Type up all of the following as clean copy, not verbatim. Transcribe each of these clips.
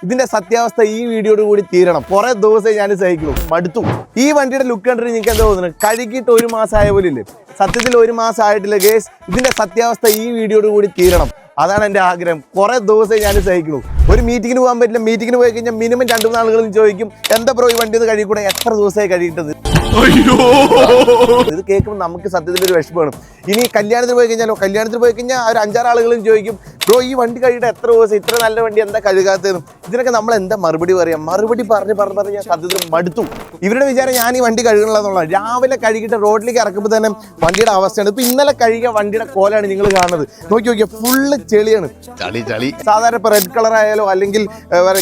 ഇതിന്റെ സത്യാവസ്ഥ ഈ വീഡിയോയോട് കൂടി തീരണം. കുറെ ദിവസം ഞാൻ സഹിക്കുന്നു, മടുത്തു. ഈ വണ്ടിയുടെ ലുക്ക് കണ്ടിട്ട് നിങ്ങൾക്ക് എന്താ തോന്നുന്നത്? കഴുകിയിട്ട് 1 മാസം ആയ പോലെ ഇല്ലേ? സത്യത്തിൽ 1 മാസം ആയിട്ടില്ല ഗേസ്. ഇതിന്റെ സത്യാവസ്ഥ ഈ വീഡിയോയോട് കൂടി തീരണം. അതാണ് എൻ്റെ ആഗ്രഹം. കുറെ ദിവസം ഞാൻ സഹിക്കുന്നു. ഒരു മീറ്റിങ്ങിന് പോകാൻ പറ്റില്ല. മീറ്റിങ്ങിന് പോയി കഴിഞ്ഞാൽ മിനിമം 2-3 ആളുകളും ചോദിക്കും, എന്താ ബ്രോ ഈ വണ്ടി ഒന്ന് കഴിക്കൂടെ? എത്ര ദിവസമായി കഴിയിട്ടത്? ഇത് കേൾക്കുമ്പോൾ നമുക്ക് സത്യത്തിൽ ഒരു വിഷമമാണ്. ഇനി കല്യാണത്തിന് പോയി കഴിഞ്ഞാൽ ഒരു 5-6 ആളുകളും ചോദിക്കും, ബ്രോ ഈ വണ്ടി കഴിയിട്ട് എത്ര ദിവസം? ഇത്ര നല്ല വണ്ടി എന്താ കഴുകാത്തതെന്നും. ഇതിനൊക്കെ നമ്മൾ എന്താ മറുപടി പറയാം? മറുപടി പറഞ്ഞ് ഞാൻ സത്യത്തിൽ മടുത്തു. ഇവരുടെ വിചാരം ഞാൻ ഈ വണ്ടി കഴുകണമെന്നുള്ളതാണ്. രാവിലെ കഴുകിയിട്ട് റോഡിലേക്ക് ഇറക്കുമ്പോൾ തന്നെ വണ്ടിയുടെ അവസ്ഥയാണ്. ഇപ്പൊ ഇന്നലെ കഴുകിയ വണ്ടിയുടെ കോലാണ് നിങ്ങൾ കാണുന്നത്. നോക്കിയ ഫുള്ള് ചെളിയാണ്. ചളി സാധാരണ ഇപ്പൊ റെഡ് കളർ ആയാലോ അല്ലെങ്കിൽ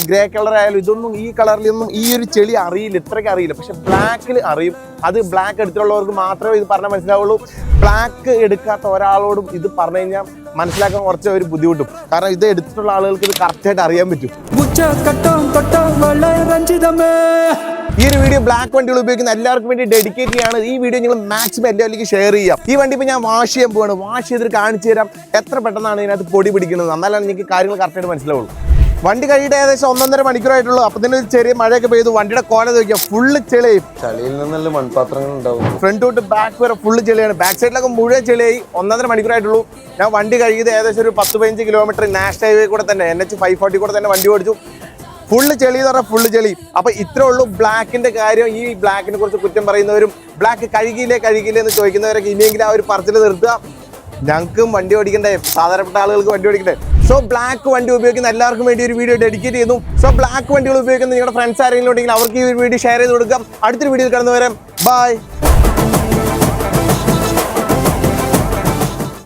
ഗ്രേ കളർ ആയാലും ഇതൊന്നും ഈ കളറിലൊന്നും ഈ ഒരു ചെളി അറിയില്ല, ഇത്രയ്ക്ക് അറിയില്ല. പക്ഷെ ബ്ലാക്കിൽ അറിയും. അത് ബ്ലാക്ക് എടുത്തിട്ടുള്ളവർക്ക് മാത്രമേ ഇത് പറഞ്ഞാൽ മനസ്സിലാവുള്ളൂ. ബ്ലാക്ക് എടുക്കാത്ത ഒരാളോടും ഇത് പറഞ്ഞു കഴിഞ്ഞാൽ മനസ്സിലാക്കാൻ കുറച്ച് ഒരു ബുദ്ധിമുട്ടും. കാരണം ഇത് എടുത്തിട്ടുള്ള ആളുകൾക്ക് ഇത് കറക്റ്റായിട്ട് അറിയാൻ പറ്റും. ഈ ഒരു വീഡിയോ ബ്ലാക്ക് വണ്ടികൾ ഉപയോഗിക്കുന്ന എല്ലാവർക്കും വേണ്ടി ഡെഡിക്കേറ്റ് ചെയ്യാണ്. ഈ വീഡിയോ നിങ്ങൾ മാക്സിമം എല്ലാവരിലേക്ക് ഷെയർ ചെയ്യാം. ഈ വണ്ടി ഇപ്പോൾ ഞാൻ വാഷ് ചെയ്യാൻ പോവാണ്. വാഷ് ചെയ്തിട്ട് കാണിച്ചു തരാം എത്ര പെട്ടെന്നാണ് ഇതിനകത്ത് പൊടി പിടിക്കുന്നത്. എന്നാലാണ് നിങ്ങൾക്ക് കാര്യങ്ങൾ കറക്റ്റായിട്ട് മനസ്സിലാവുള്ളൂ. വണ്ടി കഴിയിട്ട് ഏകദേശം 1.5 മണിക്കൂറായിട്ടുള്ളൂ. അപ്പൊ തന്നെ ചെറിയ മഴയൊക്കെ പെയ്തു. വണ്ടിയുടെ കോല നോക്കിയാൽ ഫുള്ള് ചെളിയായി. ചളിയിൽ നിന്നുള്ള മൺപാത്രങ്ങൾ ഉണ്ടാവും. ഫ്രണ്ട് തൊട്ട് ബാക്ക് വരെ ഫുള്ള് ചെളിയാണ്. ബാക്ക് സൈഡിലൊക്കെ മുഴുവൻ ചെളിയായി. 1.5 മണിക്കൂറായിട്ടുള്ളൂ. ഞാൻ വണ്ടി കഴിയത് ഏകദേശം ഒരു 10-15 കിലോമീറ്റർ നാഷണൽ ഹൈവേ കൂടെ തന്നെ NH 540 കൂടെ തന്നെ വണ്ടി ഓടിച്ചു. ഫുള്ള് ചെളി എന്ന് പറഞ്ഞാൽ ഫുള്ള് ചെളി. അപ്പൊ ഇത്രേ ഉള്ളൂ ബ്ലാക്കിന്റെ കാര്യം. ഈ ബ്ലാക്കിനെ കുറിച്ച് കുറ്റം പറയുന്നവരും ബ്ലാക്ക് കഴുകിയില്ലേ എന്ന് ചോദിക്കുന്നവരൊക്കെ ഇനിയെങ്കിലും ആ ഒരു പറച്ചിൽ നിർത്തുക. ഞങ്ങൾക്കും വണ്ടി ഓടിക്കണ്ടേ, സാധാരണപ്പെട്ട ആളുകൾക്ക് വണ്ടി ഓടിക്കണ്ടേ. സോ ബ്ലാക്ക് വണ്ടി ഉപയോഗിക്കുന്ന എല്ലാവർക്കും വേണ്ടി ഒരു വീഡിയോ ഡെഡിക്കേറ്റ് ചെയ്യുന്നു. സോ ബ്ലാക്ക് വണ്ടികൾ ഉപയോഗിക്കുന്ന നിങ്ങളുടെ ഫ്രണ്ട്സ് ആരെങ്കിലും ഉണ്ടെങ്കിൽ അവർക്ക് ഈ ഒരു വീഡിയോ ഷെയർ ചെയ്ത് കൊടുക്കാം. അടുത്തൊരു വീഡിയോയിൽ കാണുന്നവരെ ബൈ.